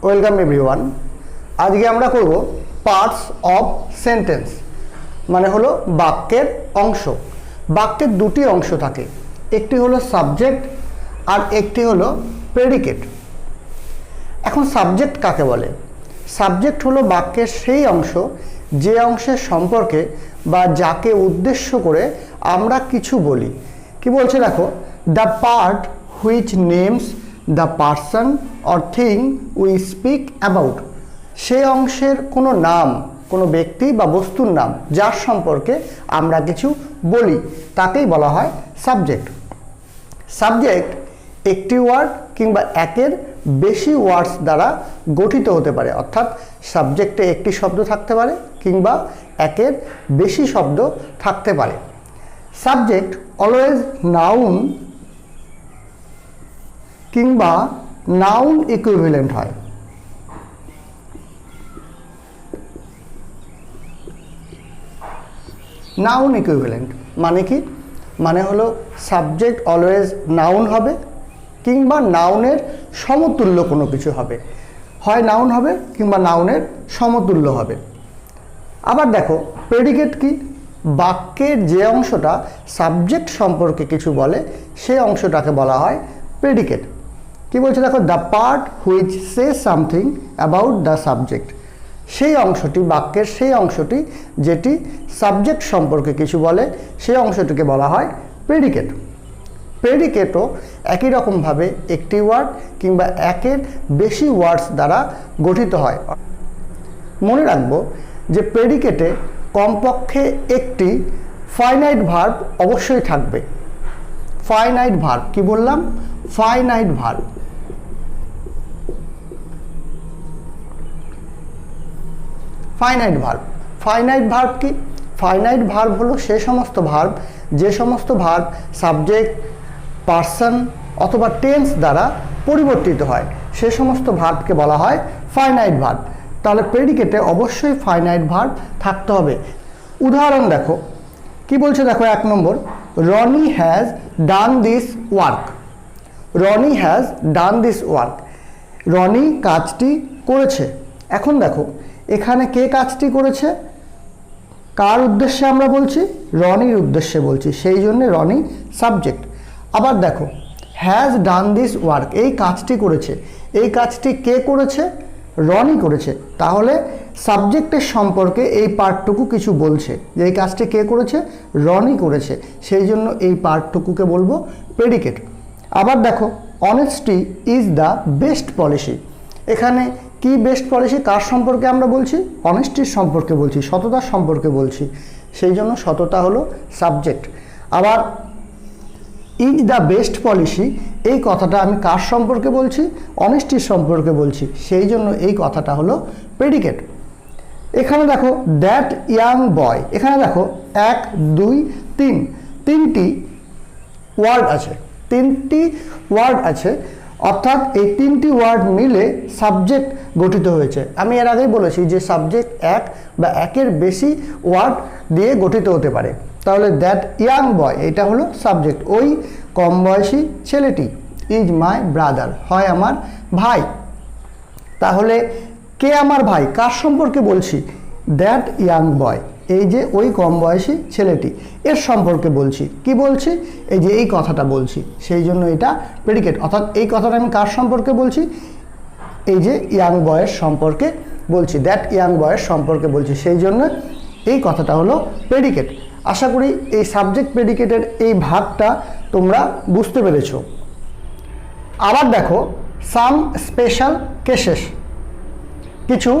Welcome everyone. আজকে আমরা করব পার্টস অফ সেন্টেন্স, মানে হলো বাক্যের অংশ। বাক্যের দুটি অংশ থাকে, একটি হলো সাবজেক্ট আর একটি হলো প্রেডিকেট। এখন সাবজেক্ট কাকে বলে? সাবজেক্ট হলো বাক্যের সেই অংশ যে অংশের সম্পর্কে বা যাকে উদ্দেশ্য করে আমরা কিছু বলি। কি বলছে দেখো, the part which names the person or thing we speak about. সেই অংশের কোনো নাম, কোনো ব্যক্তি বা বস্তুর নাম যার সম্পর্কে আমরা কিছু বলি তাকেই বলা হয় সাবজেক্ট। সাবজেক্ট একটি ওয়ার্ড কিংবা একের বেশি ওয়ার্ডস দ্বারা গঠিত হতে পারে, অর্থাৎ সাবজেক্টে একটি শব্দ থাকতে পারে কিংবা একের বেশি শব্দ থাকতে পারে। সাবজেক্ট অলওয়েজ নাউন কিংবা নাউন ইকুইভ্যালেন্ট হয়। নাউন ইকুইভ্যালেন্ট মানে কি? মানে হলো সাবজেক্ট অলওয়েজ নাউন হবে কিংবা নাউনের সমতুল্য কোনো কিছু হবে, হয় নাউন হবে কিংবা নাউনের সমতুল্য হবে। আবার দেখো প্রেডিকেট কি? বাক্যের যে অংশটা সাবজেক্ট সম্পর্কে কিছু বলে সেই অংশটাকে বলা হয় প্রেডিকেট। কি বলছে দেখো, the part which say something about the subject. সেই অংশটি, বাক্যের সেই অংশটি যেটি সাবজেক্ট সম্পর্কে কিছু বলে সেই অংশটিকে বলা হয় প্রেডিকেট। প্রেডিকেটও একই রকমভাবে একটি ওয়ার্ড কিংবা একের বেশি ওয়ার্ডস দ্বারা গঠিত হয়। মনে রাখবো যে প্রেডিকেটে কমপক্ষে একটি ফাইনাইট ভার্ব অবশ্যই থাকবে। ফাইনাইট ভার্ব, কি বললাম? Finite verb. Finite verb, finite verb কি? ফাইনাইট ভার্ব হলো সে সমস্ত ভার্ব, যে সমস্ত ভার্ব সাবজেক্ট, পার্সন অথবা টেন্স দ্বারা পরিবর্তিত হয়, সে সমস্ত ভার্বকে বলা হয় ফাইনাইট ভার্ব। তাহলে প্রেডিকেটে অবশ্যই ফাইনাইট ভার্ব থাকতে হবে। উদাহরণ দেখো, কি বলছে দেখো, 1 number, Roni has done this work. Roni has done this work, Roni কাজটি করেছে। এখন দেখো এখানে কে কাজটি করেছে, কার উদ্দেশ্যে আমরা বলছি? রনির উদ্দেশ্যে বলছি, সেই জন্য রনি সাবজেক্ট। আবার দেখো হ্যাজ ডান দিস ওয়ার্ক, এই কাজটি করেছে, এই কাজটি কে করেছে? রনি করেছে। তাহলে সাবজেক্টের সম্পর্কে এই পার্টটুকু কিছু বলছে, যে এই কাজটি কে করেছে? রনি করেছে, সেই জন্য এই পার্টটুকুকে বলবো প্রেডিকেট। আবার দেখো honesty is the best policy. এখানে কি বেস্ট পলিসি, কার সম্পর্কে আমরা বলছি? অনেস্টির সম্পর্কে বলছি, সততার সম্পর্কে বলছি, সেই জন্য সততা হলো সাবজেক্ট। আবার ইজ দ্য বেস্ট পলিসি, এই কথাটা আমি কার সম্পর্কে বলছি? অনেস্টির সম্পর্কে বলছি, সেই জন্য এই কথাটা হলো প্রেডিকেট। এখানে দেখো দ্যাট ইয়াং বয়, এখানে দেখো 1 2 3 তিনটি ওয়ার্ড আছে, তিনটি ওয়ার্ড আছে, অর্থাৎ এই তিনটি ওয়ার্ড মিলে সাবজেক্ট গঠিত হয়েছে। আমি এর আগেই বলেছি যে সাবজেক্ট এক বা একের বেশি ওয়ার্ড দিয়ে গঠিত হতে পারে। তাহলে দ্যাট ইয়াং বয় এটা হলো সাবজেক্ট, ওই কম বয়সী ছেলেটি। ইজ মাই ব্রাদার, হয় আমার ভাই। তাহলে কে আমার ভাই, কার সম্পর্কে বলছি? দ্যাট ইয়াং বয়, এই যে ওই কম বয়সী ছেলেটি, এর সম্পর্কে বলছি। কি বলছি? এই যে এই কথাটা বলছি, সেই জন্য এটা প্রেডিকেট। অর্থাৎ এই কথাটা আমি কার সম্পর্কে বলছি? এই যে ইয়াং বয়ের সম্পর্কে বলছি, দ্যাট ইয়াং বয়ের সম্পর্কে বলছি, সেই জন্য এই কথাটা হলো প্রেডিকেট। আশা করি এই সাবজেক্ট প্রেডিকেটের এই ভাগটা তোমরা বুঝতে পেরেছো। আবার দেখো সাম স্পেশাল কেসেস, কিছু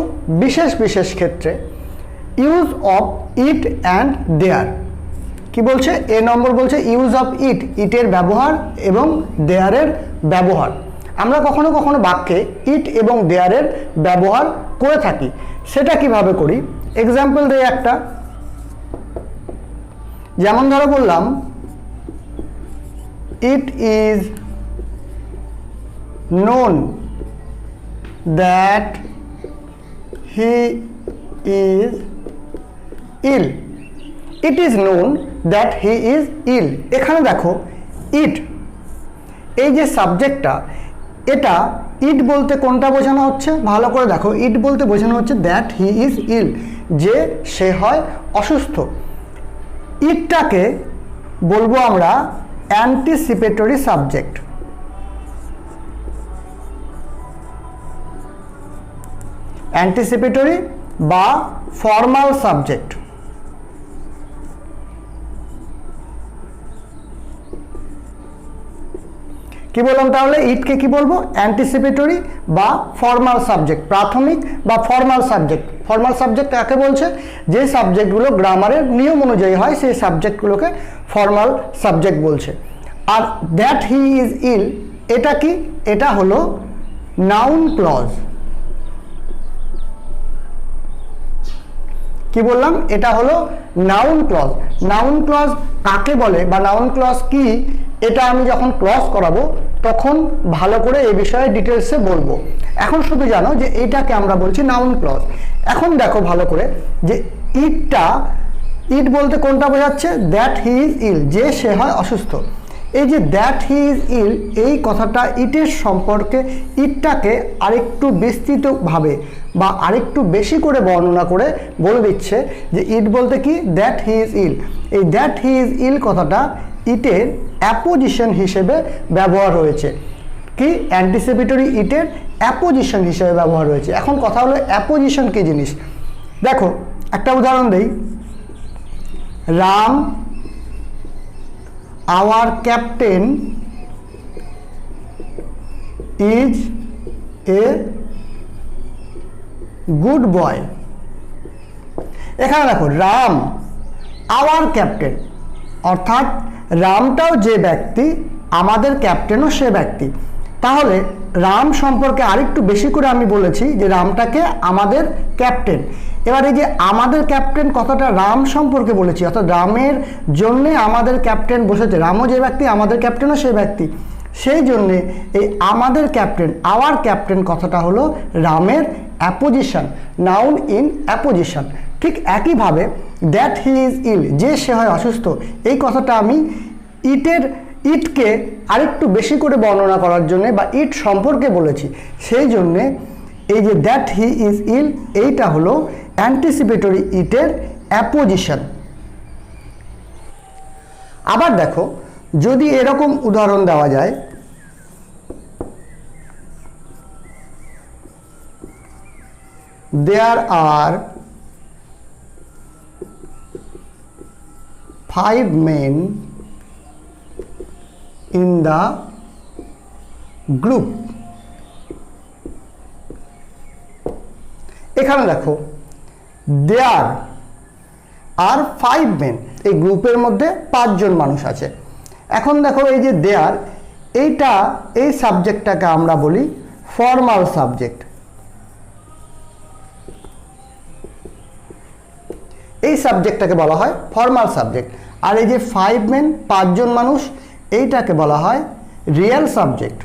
বিশেষ বিশেষ ক্ষেত্রে ইউজ অফ ইট অ্যান্ড দেয়ার। কি বলছে? এ নম্বর বলছে ইউজ অফ ইট, ইটের ব্যবহার এবং দেয়ারের ব্যবহার। আমরা কখনো কখনো বাক্যে ইট এবং দেয়ারের ব্যবহার করে থাকি, সেটা কিভাবে করি? এক্সাম্পল দেই একটা। যেমন ধরো বললাম it is known that he is ill. It is known that he is ill. এখানে দেখো ইট, এই যে সাবজেক্টটা, এটা ইট বলতে কোনটা বোঝানো হচ্ছে ভালো করে দেখো, ইট বলতে বোঝানো হচ্ছে দ্যাট হি ইজ ইল, যে সে হয় অসুস্থ। ইটটাকে বলবো আমরা অ্যান্টিসিপেটরি সাবজেক্ট। অ্যান্টিসিপেটরি বা ফর্মাল সাবজেক্ট। কি বললাম তাহলে, ইটকে কি বলবো, অ্যান্টিসিপেটরি বা ফর্মাল সাবজেক্ট, প্রাথমিক বা ফর্মাল সাবজেক্ট। ফর্মাল সাবজেক্ট কাকে বলছে, যে সাবজেক্টগুলো গ্রামারের নিয়ম অনুযায়ী হয় সেই সাবজেক্টগুলোকে ফর্মাল সাবজেক্ট বলছে। আর দ্যাট হি ইজ ইল এটা কি, এটা হলো নাউন ক্লজ। কি বললাম, এটা হলো নাউন ক্লজ। নাউন ক্লজ কাকে বলে বা নাউন ক্লজ কি, এটা আমি যখন ক্লজ করাবো তখন ভালো করে এই বিষয়ে ডিটেলসে বলবো। এখন শুধু জানো যে এইটাকে আমরা বলছি নাউন ক্লজ। এখন দেখো ভালো করে যে ইট বলতে কোনটা বোঝাচ্ছে, দ্যাট হি ইজ ইল, যে সে হয় অসুস্থ। এই যে দ্যাট হি ইজ ইল এই কথাটা ইটের সম্পর্কে ইটটাকে আরেকটু বিস্তৃতভাবে বা আরেকটু বেশি করে বর্ণনা করে বলে দিচ্ছে যে ইট বলতে কি, দ্যাট হি ইজ ইল। এই দ্যাট হি ইজ ইল কথাটা ইটের অ্যাপোজিশন হিসেবে ব্যবহার হয়েছে। কি, অ্যান্টিসিপেটরি ইটের অ্যাপোজিশন হিসেবে ব্যবহার হয়েছে। এখন কথা হলো অ্যাপোজিশন কি জিনিস। দেখো একটা উদাহরণ দেই, Ram hour captain is a good boy. এখানে দেখো রাম আওয়ার ক্যাপ্টেন, অর্থাৎ রামটাও যে ব্যক্তি আমাদের ক্যাপ্টেনও সে ব্যক্তি। তাহলে রাম সম্পর্কে আরেকটু বেশি করে আমি বলেছি যে রামটাকে আমাদের ক্যাপ্টেন। এবার এই যে আমাদের ক্যাপ্টেন কথাটা রাম সম্পর্কে বলেছি, অর্থাৎ রামের জন্যে আমাদের ক্যাপ্টেন বসেছে, রামও যে ব্যক্তি আমাদের ক্যাপ্টেনও সে ব্যক্তি। সেই জন্যে এই আমাদের ক্যাপ্টেন, আওয়ার ক্যাপ্টেন কথাটা হলো রামের অ্যাপোজিশন, নাউন ইন অ্যাপোজিশন। ঠিক একইভাবে দ্যাট হি ইজ ইল, যে সে হয় অসুস্থ, এই কথাটা আমি ইটকে আরেকটু বেশি করে বর্ণনা করার জন্য বা ইট সম্পর্কে বলেছি। সেই জন্যে এই যে দ্যাট হি ইজ ইল এইটা হলো অ্যান্টিসিপেটরি ইটের অ্যাপোজিশন। আবার দেখো যদি এরকম উদাহরণ দেওয়া যায়, there are 5 men in the group। এখানে দেখো there are 5 men, এই গ্রুপের মধ্যে 5 জন মানুষ আছে। এখন দেখো এই যে দেয়ার, এই সাবজেক্টটাকে আমরা বলি ফর্মাল সাবজেক্ট। এই সাবজেক্টটাকে বলা হয় ফর্মাল সাবজেক্ট। আর এই যে 5 men 5 জন মানুষ, এইটাকে বলা হয় রিয়েল সাবজেক্ট।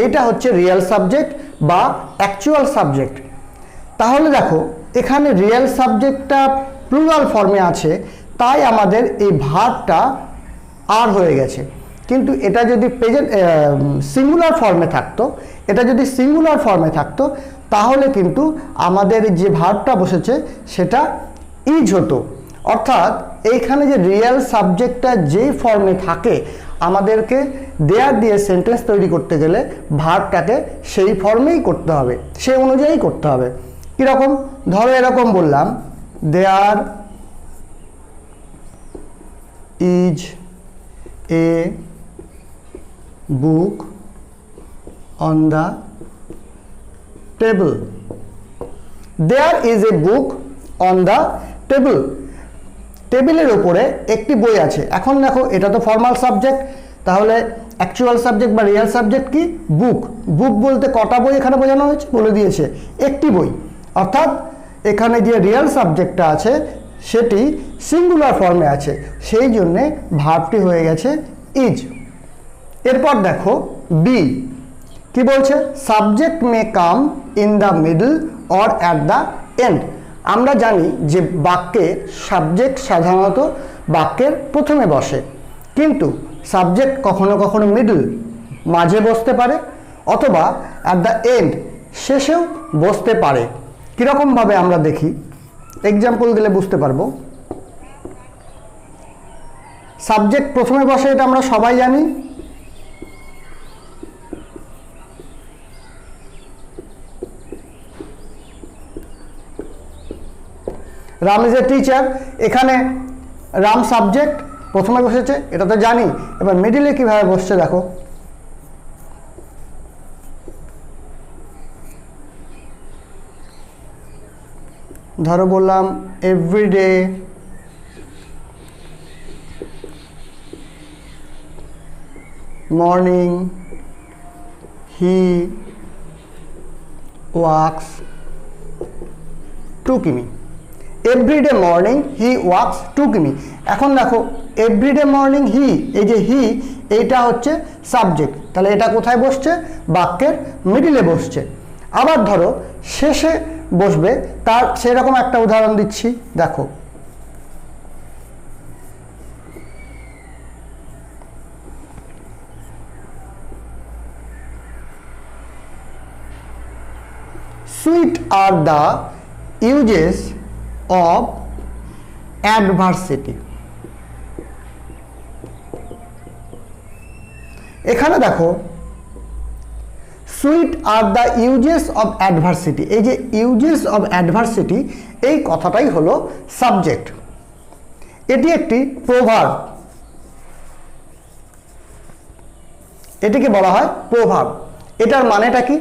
এইটা হচ্ছে রিয়েল সাবজেক্ট বা অ্যাকচুয়াল সাবজেক্ট। তাহলে দেখো এখানে রিয়েল সাবজেক্টটা প্লুরাল ফর্মে আছে, তাই আমাদের এই ভার্বটা আর হয়ে গেছে। কিন্তু এটা যদি সিঙ্গুলার ফর্মে থাকতো, তাহলে কিন্তু আমাদের যে ভার্বটা বসেছে সেটা ইজ হতো। অর্থাৎ এইখানে যে রিয়েল সাবজেক্টটা যেই ফর্মে থাকে, আমাদেরকে দেয়ার দিয়ে সেন্টেন্স তৈরি করতে গেলে ভার্বটাকে সেই ফর্মেই করতে হবে, সেই অনুযায়ী করতে হবে। কীরকম, ধরো এরকম বললাম, there is a book on the table. There is a book on the table, টেবিলের উপরে একটি বই আছে। এখন দেখো এটা তো ফর্মাল সাবজেক্ট, তাহলে অ্যাকচুয়াল সাবজেক্ট বা রিয়েল সাবজেক্ট কি, বুক। বুক বলতে কটা বই এখানে বোঝানো হয়েছে, বলে দিয়েছে একটি বই। অর্থাৎ এখানে যে রিয়েল সাবজেক্টটা আছে সেটি সিঙ্গুলার ফর্মে আছে, সেই জন্যে ভার্বটি হয়ে গেছে ইজ। এরপর দেখো বি কি বলছে, subject may come in the middle or at the end. আমরা জানি যে বাক্যে সাবজেক্ট সাধারণত বাক্যের প্রথমে বসে, কিন্তু সাবজেক্ট কখনো কখনো মিডল মাঝে বসতে পারে অথবা অ্যাট দ্য এন্ড শেষেও বসতে পারে। কীরকমভাবে আমরা দেখি, এক্সাম্পল দিলে বুঝতে পারবো। সাবজেক্ট প্রথমে বসে, এটা আমরা সবাই জানি। রাম ইজ এ টিচার, এখানে রাম সাবজেক্ট প্রথমে বসেছে, এটা তো জানি। এবার মিডিলে কিভাবে বসছে দেখো, ধরো বললাম এভরিডে মর্নিং হি ওয়াক্স 2 কিমি। এভরিডে মর্নিং হি ওয়াক্স 2 কিমি। এখন দেখো এভরিডে মর্নিং হি, এই যে হি এইটা হচ্ছে সাবজেক্ট, তাহলে এটা কোথায় বসছে? বাক্যের মিডিলে বসছে। আবার ধরো শেষে বসবে, তার সেরকম একটা উদাহরণ দিচ্ছি দেখো। Sweet are the uses of adversity। এখানে দেখো sweet are the uses of adversity, এই যে ইউজেস অফ অ্যাডভার্সিটি এই কথাটাই হলো সাবজেক্ট। এটি একটি প্রভার্ব, এটিকে বলা হয় প্রভার্ব। এটার মানেটা কি?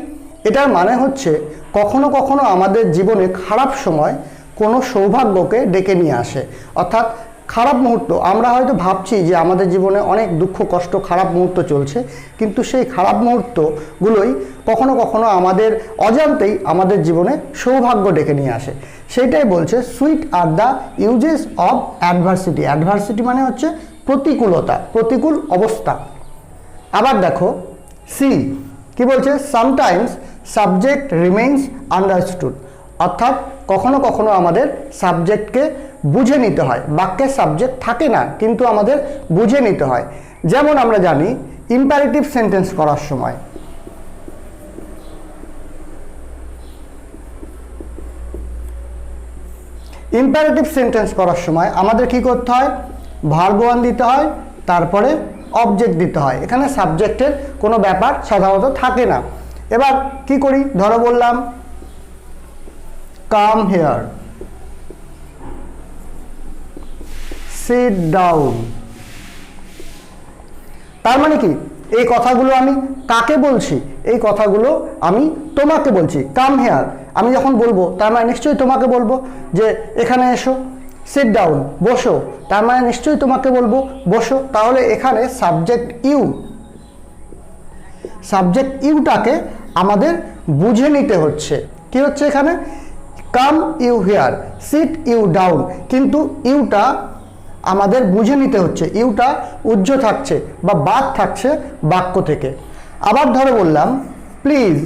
এটার মানে হচ্ছে কখনো কখনো আমাদের জীবনে খারাপ সময় কোনো সৌভাগ্যকে ডেকে নিয়ে আসে। অর্থাৎ খারাপ মুহূর্ত, আমরা হয়তো ভাবছি যে আমাদের জীবনে অনেক দুঃখ কষ্ট খারাপ মুহূর্ত চলছে, কিন্তু সেই খারাপ মুহূর্তগুলোই কখনো কখনো আমাদের অজান্তেই আমাদের জীবনে সৌভাগ্য ডেকে নিয়ে আসে। সেইটাই বলছে sweet are the uses of adversity. Adversity মানে হচ্ছে প্রতিকূলতা, প্রতিকূল অবস্থা। আবার দেখো সি কি বলছে, সামটাইমস সাবজেক্ট রিমেইনস আন্ডারস্টুড। অর্থাৎ কখনো কখনো আমাদের সাবজেক্টকে বুঝে নিতে হয়, বাক্যের সাবজেক্ট থাকে না কিন্তু আমাদের বুঝে নিতে হয়। যেমন আমরা জানি ইম্পারেটিভ সেন্টেন্স করার সময় আমাদের কি করতে হয়? ভার্ব ওয়ান দিতে হয়, তারপরে অবজেক্ট দিতে হয়। এখানে সাবজেক্টের কোনো ব্যাপার সাধারণত থাকে না। এবার কি করি, ধরো বললাম কাম হেয়ার, সিট ডাউন। তার মানে কি এই কথাগুলো আমি কাকে বলছি? এই কথাগুলো আমি তোমাকে বলছি। কাম হেয়ার আমি যখন বলবো তার মানে নিশ্চয়ই তোমাকে বলবো যে এখানে এসো। সিট ডাউন বসো, তার মানে নিশ্চয়ই তোমাকে বলবো বসো। তাহলে এখানে সাবজেক্ট ইউটাকে আমাদের বুঝে নিতে হচ্ছে। কি হচ্ছে এখানে? Come you here, sit you down, কিন্তু ইউটা আমাদের বুঝে নিতে হচ্ছে। ইউটা উজ্জ্ব থাকছে বা বাদ থাকছে বাক্য থেকে। আবার ধরে বললাম প্লিজ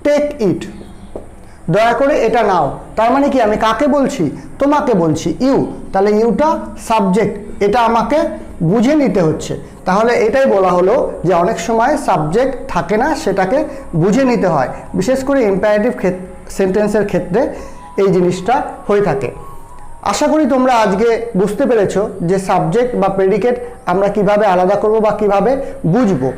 টেক ইট, দয়া করে এটা নাও। তার মানে কি আমি কাকে বলছি? তোমাকে বলছি, ইউ। তাহলে ইউটা সাবজেক্ট, এটা আমাকে বুঝে নিতে হচ্ছে। তাহলে এটাই বলা হলো যে অনেক সময় সাবজেক্ট থাকে না, সেটাকে বুঝে নিতে হয়। বিশেষ করে ইম্পারেটিভ সেন্টেন্সের ক্ষেত্রে এই জিনিসটা হয়ে থাকে। আশা করি তোমরা আজকে বুঝতে পেরেছো যে সাবজেক্ট বা প্রেডিকেট আমরা কিভাবে আলাদা করব বা কিভাবে বুঝবো।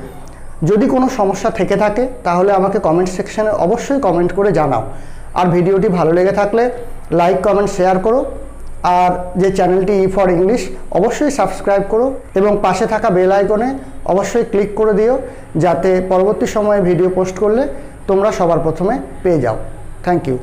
যদি কোনো সমস্যা থেকে থাকে তাহলে আমাকে কমেন্ট সেকশনে অবশ্যই কমেন্ট করে জানাও। আর ভিডিওটি ভালো লেগে থাকলে লাইক কমেন্ট শেয়ার করো। আর যে চ্যানেলটি ই ফর ইংলিশ অবশ্যই সাবস্ক্রাইব করো এবং পাশে থাকা বেল আইকনে অবশ্যই ক্লিক করে দিও, যাতে পরবর্তী সময়ে ভিডিও পোস্ট করলে তোমরা সবার প্রথমে পেয়ে যাও। Thank you.